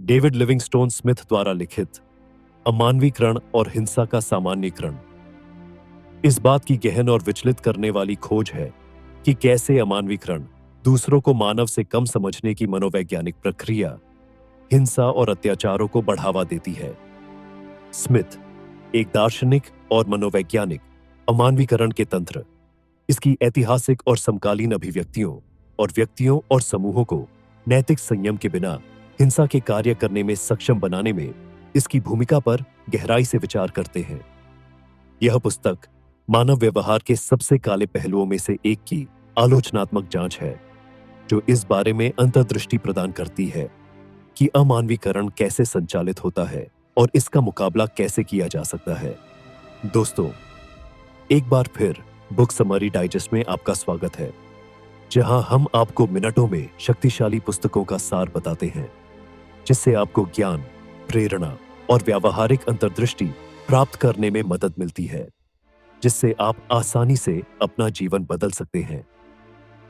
David Livingstone Smith द्वारा लिखित अमानवीकरण और हिंसा का सामान्यीकरण इस बात की गहन और विचलित करने वाली खोज है कि कैसे अमानवीकरण दूसरों को मानव से कम समझने की मनोवैज्ञानिक प्रक्रिया हिंसा और अत्याचारों को बढ़ावा देती है। स्मिथ एक दार्शनिक और मनोवैज्ञानिक अमानवीकरण के तंत्र, इसकी ऐतिहासिक और समकालीन अभिव्यक्तियों और व्यक्तियों और समूहों को नैतिक संयम के बिना हिंसा के कार्य करने में सक्षम बनाने में इसकी भूमिका पर गहराई से विचार करते हैं। यह पुस्तक मानव व्यवहार के सबसे काले पहलुओं में से एक की आलोचनात्मक जांच है, जो इस बारे में अंतर्दृष्टि प्रदान करती है कि अमानवीकरण कैसे संचालित होता है और इसका मुकाबला कैसे किया जा सकता है। दोस्तों, एक बार फिर बुक समरी डाइजेस्ट में आपका स्वागत है, जहां हम आपको मिनटों में शक्तिशाली पुस्तकों का सार बताते हैं, जिससे आपको ज्ञान, प्रेरणा और व्यावहारिक अंतर्दृष्टि प्राप्त करने में मदद मिलती है, जिससे आप आसानी से अपना जीवन बदल सकते हैं।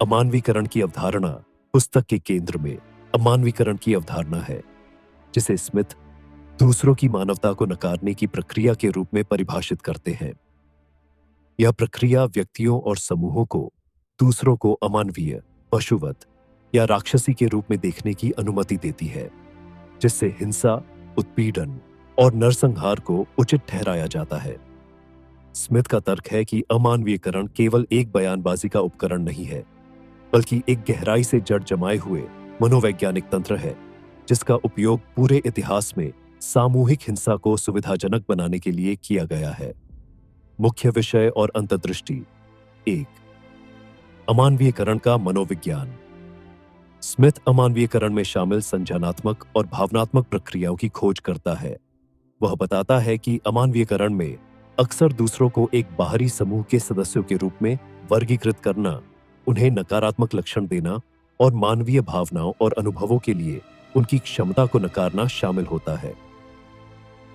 अमानवीकरण की अवधारणा पुस्तक के केंद्र में अमानवीकरण की अवधारणा है, जिसे स्मिथ दूसरों की मानवता को नकारने की प्रक्रिया के रूप में परिभाषित करते हैं। यह प्रक्रिया व्यक्तियों और समूहों को दूसरों को अमानवीय, पशुवत या राक्षसी के रूप में देखने की अनुमति देती है, जिससे हिंसा, उत्पीड़न और नरसंहार को उचित ठहराया जाता है। स्मिथ का तर्क है कि अमानवीयकरण केवल एक बयानबाजी का उपकरण नहीं है, बल्कि एक गहराई से जड़ जमाए हुए मनोवैज्ञानिक तंत्र है, जिसका उपयोग पूरे इतिहास में सामूहिक हिंसा को सुविधाजनक बनाने के लिए किया गया है। मुख्य विषय और अंतर्दृष्टि। 1. अमानवीयकरण का मनोविज्ञान। स्मिथ अमानवीयकरण में शामिल संज्ञानात्मक और भावनात्मक प्रक्रियाओं की खोज करता है। वह बताता है कि अमानवीयकरण में अक्सर दूसरों को एक बाहरी समूह के सदस्यों के रूप में वर्गीकृत करना, उन्हें नकारात्मक लक्षण देना और मानवीय भावनाओं और अनुभवों के लिए उनकी क्षमता को नकारना शामिल होता है।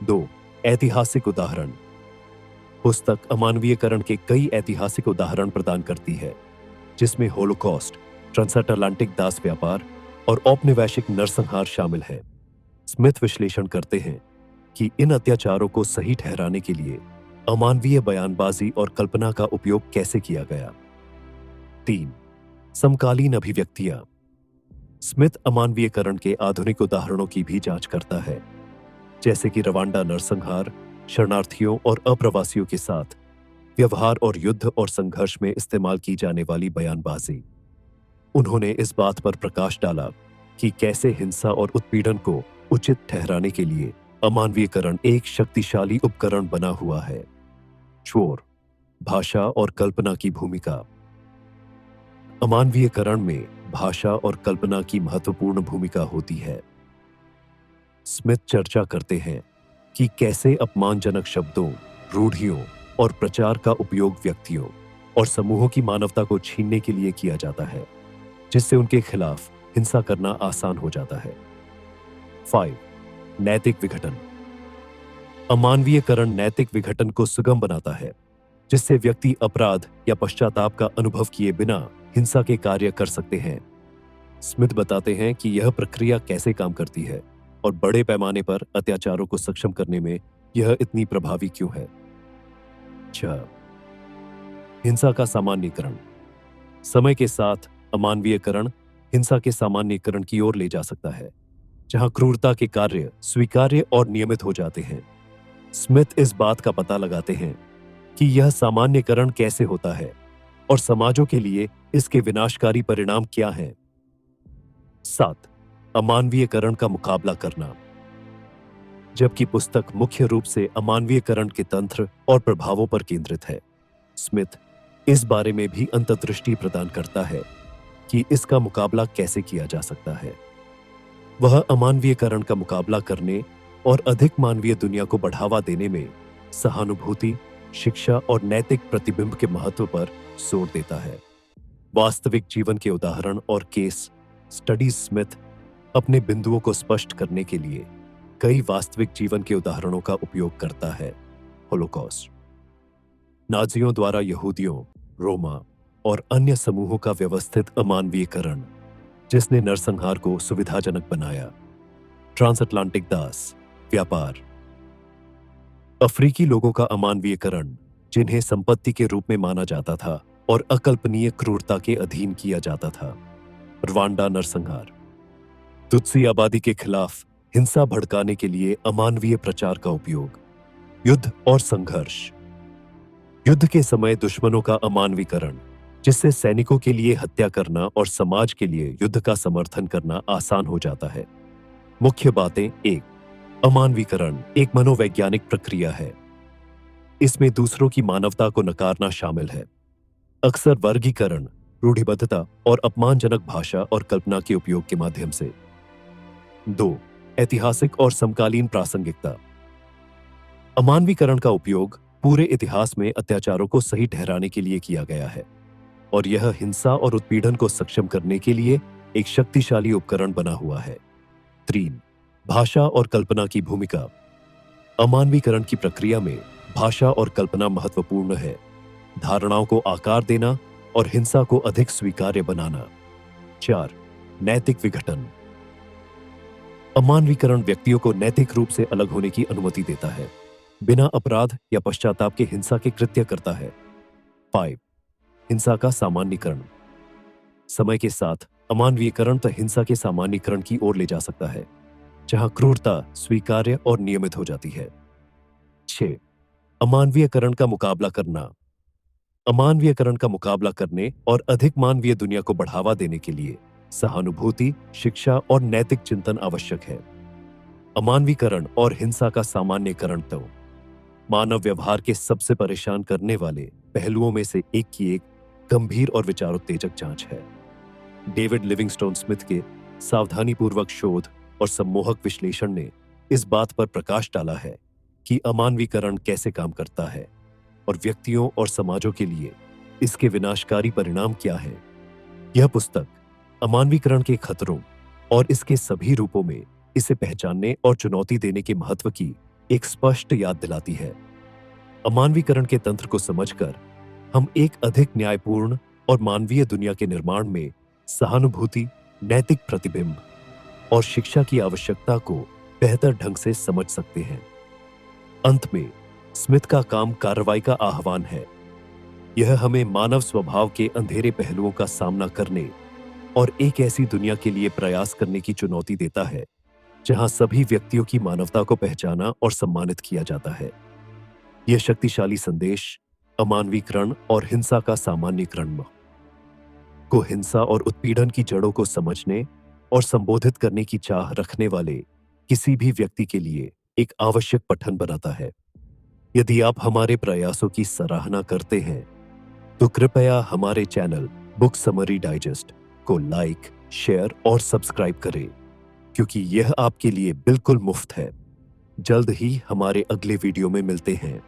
2. ऐतिहासिक उदाहरण। पुस्तक अमानवीयकरण के कई ऐतिहासिक उदाहरण प्रदान करती है, जिसमें होलोकॉस्ट, ट्रांसअटलांटिक दास व्यापार और औपनिवेशिक नरसंहार शामिल है। स्मिथ विश्लेषण करते हैं कि इन अत्याचारों को सही ठहराने के लिए अमानवीय बयानबाजी और कल्पना का उपयोग कैसे किया गया। 3. समकालीन अभिव्यक्तियां। स्मिथ अमानवीयकरण के आधुनिक उदाहरणों की भी जांच करता है, जैसे कि रवांडा नरसंहार, शरणार्थियों और अप्रवासियों के साथ व्यवहार और युद्ध और संघर्ष में इस्तेमाल की जाने वाली बयानबाजी। उन्होंने इस बात पर प्रकाश डाला कि कैसे हिंसा और उत्पीड़न को उचित ठहराने के लिए अमानवीयकरण एक शक्तिशाली उपकरण बना हुआ है। 4. भाषा और कल्पना की भूमिका। अमानवीयकरण में भाषा और कल्पना की महत्वपूर्ण भूमिका होती है। स्मिथ चर्चा करते हैं कि कैसे अपमानजनक शब्दों, रूढ़ियों और प्रचार का उपयोग व्यक्तियों और समूहों की मानवता को छीनने के लिए किया जाता है, जिससे उनके खिलाफ हिंसा करना आसान हो जाता है। 5. नैतिक विघटन। अमानवीयकरण नैतिक विघटन को सुगम बनाता है, जिससे व्यक्ति अपराध या पश्चाताप का अनुभव किए बिना हिंसा के कार्य कर सकते हैं। स्मिथ बताते हैं कि यह प्रक्रिया कैसे काम करती है और बड़े पैमाने पर अत्याचारों को सक्षम करने में यह इतनी प्रभावी क्यों है। 6. हिंसा का सामान्यीकरण। समय के साथ अमानवीयकरण हिंसा के सामान्यीकरण की ओर ले जा सकता है, जहां क्रूरता के कार्य स्वीकार्य और नियमित हो जाते हैं। स्मिथ इस बात का पता लगाते हैं कि यह सामान्यीकरण कैसे होता है और समाजों के लिए इसके विनाशकारी परिणाम क्या हैं। 7. अमानवीयकरण का मुकाबला करना। जबकि पुस्तक मुख्य रूप से अमानवीयकरण के तंत्र और प्रभावों पर केंद्रित है, स्मिथ इस बारे में भी अंतर्दृष्टि प्रदान करता है कि इसका मुकाबला कैसे किया जा सकता है। वह अमानवीयकरण का मुकाबला करने और अधिक मानवीय दुनिया को बढ़ावा देने में सहानुभूति, शिक्षा और नैतिक प्रतिबिंब के महत्व पर जोर देता है। वास्तविक जीवन के उदाहरण और केस स्टडीज। स्मिथ अपने बिंदुओं को स्पष्ट करने के लिए कई वास्तविक जीवन के उदाहरणों का उपयोग करता है। होलोकॉस्ट, नाजियों द्वारा यहूदियों, रोमा और अन्य समूहों का व्यवस्थित अमानवीयकरण, जिसने नरसंहार को सुविधाजनक बनाया। ट्रांसअटलांटिक दास, व्यापार। अफ्रीकी लोगों का अमानवीयकरण, जिन्हें संपत्ति के रूप में माना जाता था और अकल्पनीय क्रूरता के अधीन किया जाता था। रवांडा नरसंहार। तुत्सी आबादी के खिलाफ हिंसा भड़काने के लिए अमानवीय प्रचार का उपयोग। युद्ध और संघर्ष। युद्ध के समय दुश्मनों का अमानवीकरण, जिससे सैनिकों के लिए हत्या करना और समाज के लिए युद्ध का समर्थन करना आसान हो जाता है। मुख्य बातें। 1. अमानवीकरण एक मनोवैज्ञानिक प्रक्रिया है। इसमें दूसरों की मानवता को नकारना शामिल है। अक्सर वर्गीकरण, रूढ़िबद्धता और अपमानजनक भाषा और कल्पना के उपयोग के माध्यम से। 2. ऐतिहासिक और समकालीन प्रासंगिकता। अमानवीकरण का उपयोग पूरे इतिहास में अत्याचारों को सही ठहराने के लिए किया गया है और यह हिंसा और उत्पीड़न को सक्षम करने के लिए एक शक्तिशाली उपकरण बना हुआ है। 3. भाषा और कल्पना की भूमिका। अमानवीकरण की प्रक्रिया में भाषा और कल्पना महत्वपूर्ण है। धारणाओं को आकार देना और हिंसा को अधिक स्वीकार्य बनाना। 4. नैतिक विघटन। अमानवीकरण व्यक्तियों को नैतिक रूप से अलग होने की अनुमति देता है, बिना अपराध या पश्चाताप के हिंसा के कृत्य करता है। 5. हिंसा का सामान्यीकरण। समय के साथ अमानवीकरण तो हिंसा के सामान्यीकरण की ओर ले जा सकता है, जहां क्रूरता स्वीकार्य और नियमित हो जाती है। 6. अमानवीयकरण का मुकाबला करना। अमानवीयकरण का मुकाबला करने और अधिक मानवीय दुनिया को बढ़ावा देने के लिए सहानुभूति, शिक्षा और नैतिक चिंतन आवश्यक है। अमानवीकरण और हिंसा का सामान्यीकरण तो मानव व्यवहार के सबसे परेशान करने वाले पहलुओं में से एक की एक गंभीर और विचारोत्तेजक जांच है। डेविड लिविंगस्टोन स्मिथ के सावधानीपूर्वक शोध और सम्मोहक विश्लेषण ने इस बात पर प्रकाश डाला है कि अमानवीकरण कैसे काम करता है और व्यक्तियों और समाजों के लिए इसके विनाशकारी परिणाम क्या है। यह पुस्तक अमानवीकरण के खतरों और इसके सभी रूपों में इसे पहचानने और चुनौती देने के महत्व की एक स्पष्ट याद दिलाती है। अमानवीकरण के तंत्र को समझकर हम एक अधिक न्यायपूर्ण और मानवीय दुनिया के निर्माण में सहानुभूति, नैतिक प्रतिबिंब और शिक्षा की आवश्यकता को बेहतर ढंग से समझ सकते हैं। अंत में स्मिथ का काम कार्रवाई का आह्वान है। यह हमें मानव स्वभाव के अंधेरे पहलुओं का सामना करने और एक ऐसी दुनिया के लिए प्रयास करने की चुनौती देता है जहां सभी व्यक्तियों की मानवता को पहचाना और सम्मानित किया जाता है। यह शक्तिशाली संदेश अमानवीकरण और हिंसा का सामान्यीकरण को हिंसा और उत्पीड़न की जड़ों को समझने और संबोधित करने की चाह रखने वाले किसी भी व्यक्ति के लिए एक आवश्यक पठन बनाता है। यदि आप हमारे प्रयासों की सराहना करते हैं तो कृपया हमारे चैनल बुक समरी डाइजेस्ट को लाइक, शेयर और सब्सक्राइब करें, क्योंकि यह आपके लिए बिल्कुल मुफ्त है। जल्द ही हमारे अगले वीडियो में मिलते हैं।